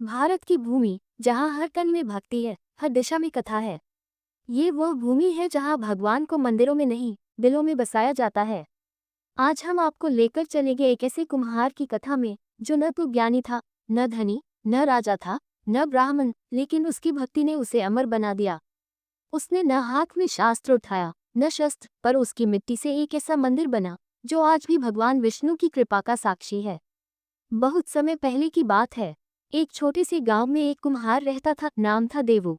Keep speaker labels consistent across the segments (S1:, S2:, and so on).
S1: भारत की भूमि, जहाँ हर कण में भक्ति है, हर दिशा में कथा है। ये वह भूमि है जहाँ भगवान को मंदिरों में नहीं, दिलों में बसाया जाता है। आज हम आपको लेकर चलेंगे एक ऐसे कुम्हार की कथा में, जो न तो ज्ञानी था, न धनी, न राजा था, न ब्राह्मण, लेकिन उसकी भक्ति ने उसे अमर बना दिया। उसने न हाथ में शास्त्र उठाया, न शस्त्र, पर उसकी मिट्टी से एक ऐसा मंदिर बना, जो आज भी भगवान विष्णु की कृपा का साक्षी है। बहुत समय पहले की बात है। एक छोटे से गांव में एक कुम्हार रहता था, नाम था देवू।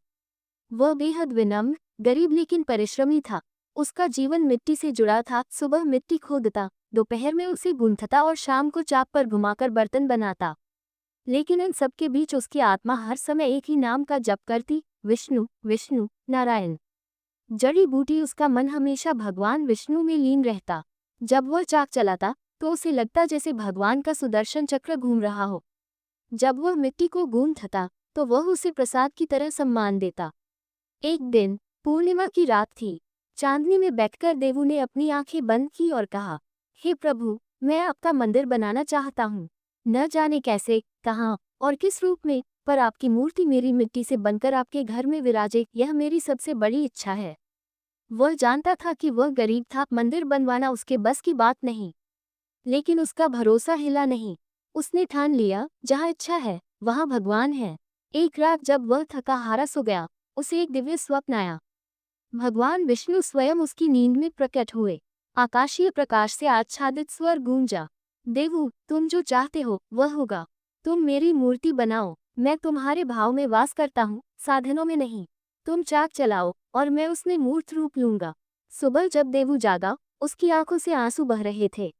S1: वह बेहद विनम्र, गरीब लेकिन परिश्रमी था। उसका जीवन मिट्टी से जुड़ा था। सुबह मिट्टी खोदता, दोपहर में उसे गूंथता और शाम को चाप पर घुमाकर बर्तन बनाता। लेकिन इन सबके बीच उसकी आत्मा हर समय एक ही नाम का जप करती, विष्णु विष्णु नारायण। जड़ी बूटी उसका मन हमेशा भगवान विष्णु में लीन रहता। जब वह चाक चलाता तो उसे लगता जैसे भगवान का सुदर्शन चक्र घूम रहा हो। जब वह मिट्टी को गूंथता तो वह उसे प्रसाद की तरह सम्मान देता। एक दिन पूर्णिमा की रात थी। चांदनी में बैठकर देवू ने अपनी आंखें बंद की और कहा, हे प्रभु, मैं आपका मंदिर बनाना चाहता हूँ। न जाने कैसे, कहाँ और किस रूप में, पर आपकी मूर्ति मेरी मिट्टी से बनकर आपके घर में विराजे, यह मेरी सबसे बड़ी इच्छा है। वह जानता था कि वह गरीब था, मंदिर बनवाना उसके बस की बात नहीं। लेकिन उसका भरोसा हिला नहीं। उसने ठान लिया, जहाँ इच्छा है वहाँ भगवान है। एक रात जब वह थका हारा सो गया, उसे एक दिव्य स्वप्न आया। भगवान विष्णु स्वयं उसकी नींद में प्रकट हुए। आकाशीय प्रकाश से आच्छादित स्वर गूंजा, देवू, तुम जो चाहते हो वह होगा। तुम मेरी मूर्ति बनाओ, मैं तुम्हारे भाव में वास करता हूँ, साधनों में नहीं। तुम चाक चलाओ और मैं उसमें मूर्त रूप लूंगा। सुबह जब देवू जागा, उसकी आंखों से आंसू बह रहे थे।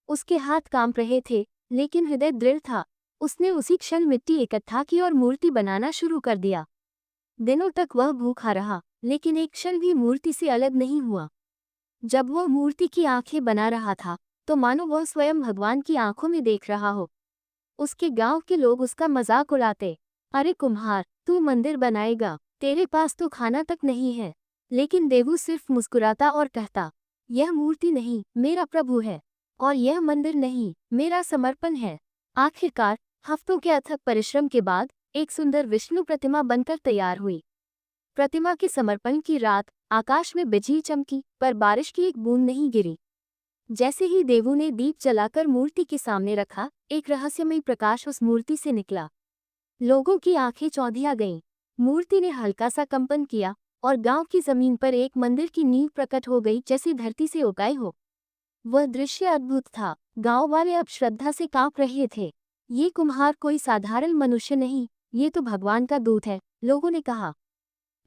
S1: उसके हाथ कांप रहे थे, लेकिन हृदय दृढ़ था। उसने उसी क्षण मिट्टी इकट्ठा की और मूर्ति बनाना शुरू कर दिया। दिनों तक वह भूखा रहा, लेकिन एक क्षण भी मूर्ति से अलग नहीं हुआ। जब वह मूर्ति की आंखें बना रहा था, तो मानो वह स्वयं भगवान की आंखों में देख रहा हो। उसके गांव के लोग उसका मजाक उड़ाते, अरे कुम्हार, तू मंदिर बनाएगा, तेरे पास तो खाना तक नहीं है। लेकिन देवू सिर्फ मुस्कुराता और कहता, यह मूर्ति नहीं, मेरा प्रभु है। और यह मंदिर नहीं, मेरा समर्पण है। आखिरकार हफ्तों के अथक परिश्रम के बाद एक सुंदर विष्णु प्रतिमा बनकर तैयार हुई। प्रतिमा के समर्पण की रात आकाश में बिजली चमकी, पर बारिश की एक बूंद नहीं गिरी। जैसे ही देवू ने दीप जलाकर मूर्ति के सामने रखा, एक रहस्यमय प्रकाश उस मूर्ति से निकला। लोगों की आंखें चौंधिया गईं। मूर्ति ने हल्का सा कंपन किया और गांव की जमीन पर एक मंदिर की नींव प्रकट हो गई, जैसे धरती से उगाई हो। वह दृश्य अद्भुत था। गांव वाले अब श्रद्धा से कांप रहे थे। ये कुम्हार कोई साधारण मनुष्य नहीं, ये तो भगवान का दूत है, लोगों ने कहा।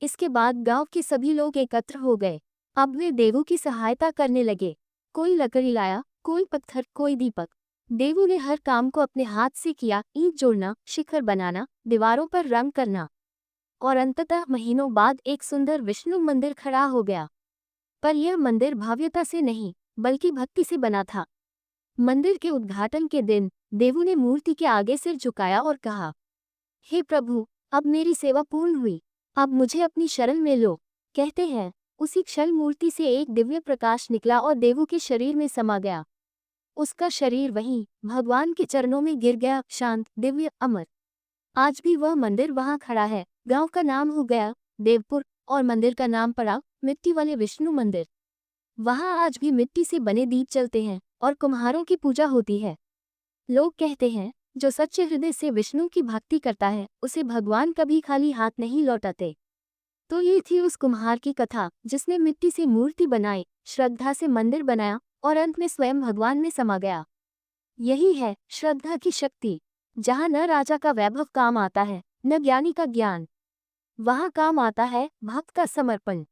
S1: इसके बाद गांव के सभी लोग एकत्र हो गए। अब वे देवू की सहायता करने लगे। कोई लकड़ी लाया, कोई पत्थर, कोई दीपक। देवू ने हर काम को अपने हाथ से किया, ईंट जोड़ना, शिखर बनाना, दीवारों पर रंग करना। और अंततः महीनों बाद एक सुंदर विष्णु मंदिर खड़ा हो गया। पर यह मंदिर भव्यता से नहीं, बल्कि भक्ति से बना था। मंदिर के उद्घाटन के दिन देवू ने मूर्ति के आगे सिर झुकाया और कहा, हे प्रभु, अब मेरी सेवा पूर्ण हुई, अब मुझे अपनी शरण में लो। कहते हैं उसी क्षण मूर्ति से एक दिव्य प्रकाश निकला और देवू के शरीर में समा गया। उसका शरीर वहीं भगवान के चरणों में गिर गया, शांत, दिव्य, अमर। आज भी वह मंदिर वहां खड़ा है। गांव का नाम हो गया देवपुर और मंदिर का नाम पड़ा मिट्टी वाले विष्णु मंदिर। वहां आज भी मिट्टी से बने दीप चलते हैं और कुम्हारों की पूजा होती है। लोग कहते हैं जो सच्चे हृदय से विष्णु की भक्ति करता है, उसे भगवान कभी खाली हाथ नहीं लौटाते। तो ये थी उस कुम्हार की कथा, जिसने मिट्टी से मूर्ति बनाई, श्रद्धा से मंदिर बनाया और अंत में स्वयं भगवान में समा गया। यही है श्रद्धा की शक्ति। जहाँ न राजा का वैभव काम आता है, न ज्ञानी का ज्ञान, वहाँ काम आता है भक्त का समर्पण।